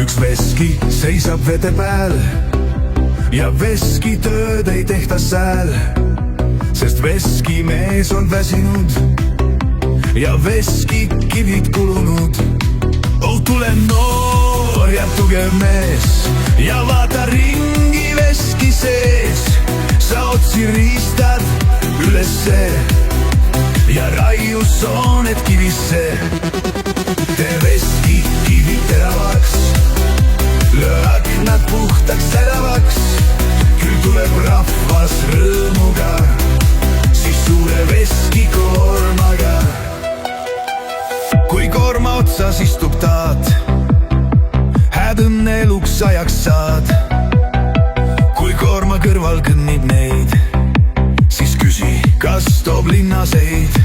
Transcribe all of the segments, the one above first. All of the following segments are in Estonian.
üks veski seisab vete peal ja veskitööd ei tehta sääl, sest veskimees on väsinud ja veskikivid kulunud. Oh, tule noor ja tugev mees ja vaata ringi veski sees. Sa otsi riistad ülesse ja raiu sooned kivisse. Tee veskikivid teravaks, löö aknad puhtaks säravaks. Küll tuleb rahvas rõõmuga, siis suure veskikoormaga. Kui koorma otsas istub taat, hääd õnne eluks ajaks saad. Kui koorma kõrval kõnnib neid, siis küsi, kas toob linnaseid.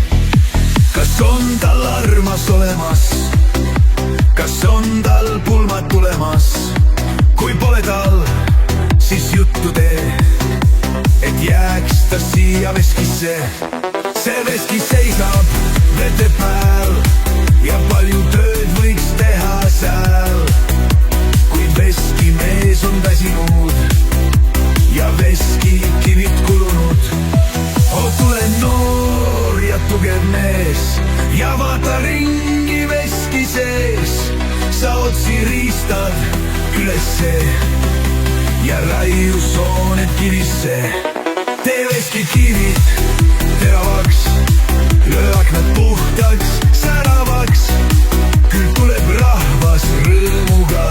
Kas on tal armas olemas, kas on tal pulmad tulemas. Kui pole tal, siis juttu tee, et jääks ta siia veskisse. See veski seisab vete peal ja palju tööd võiks teha seal. Kuid veskimees on väsinud ja veskikivid kulunud. Oh, tule noor ja tugev mees ja vaata ringi veski sees. Sa otsi riistad ülesse ja raiu sooned kivisse. Tee veskikivid teravaks, löö aknad puhtaks säravaks. Küll tuleb rahvas rõõmuga,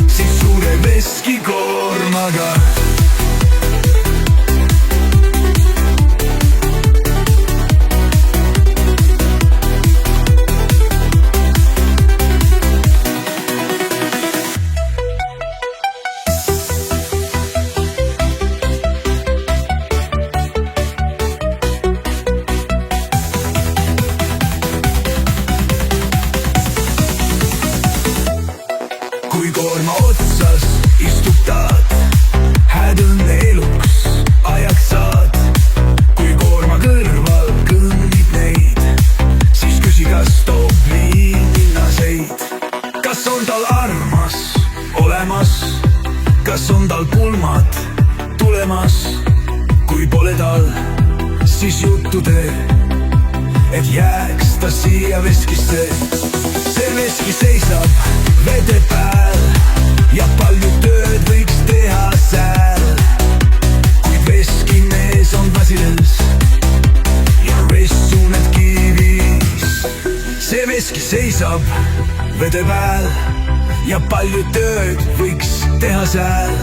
siis suure veskikoormaga. Kui koorma otsas istub taat, hääd õnne eluks ajaks saad. Kui koorma kõrval kõnnib neid, siis küsi, kas toob linnaseid. Kas on tal armas olemas, kas on tal pulmad tulemas. Kui pole tal, siis juttu tee, et jääks ta siia veskisse. See veski seisab vete peal ja palju tööd võiks teha seal. Kuid veskimees on väsides ja vessuned kivis. See veski seisab vete peal ja palju tööd võiks teha seal.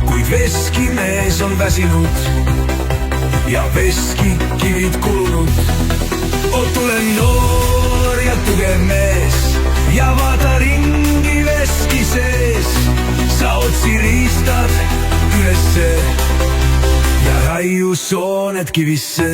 Kuid veskimees on väsinud ja veskikivid kulunud. Oh, tule noor ja tugev mees ja vaata ringi veski sees. Sa otsi riistad ülesse ja raiu sooned kivisse.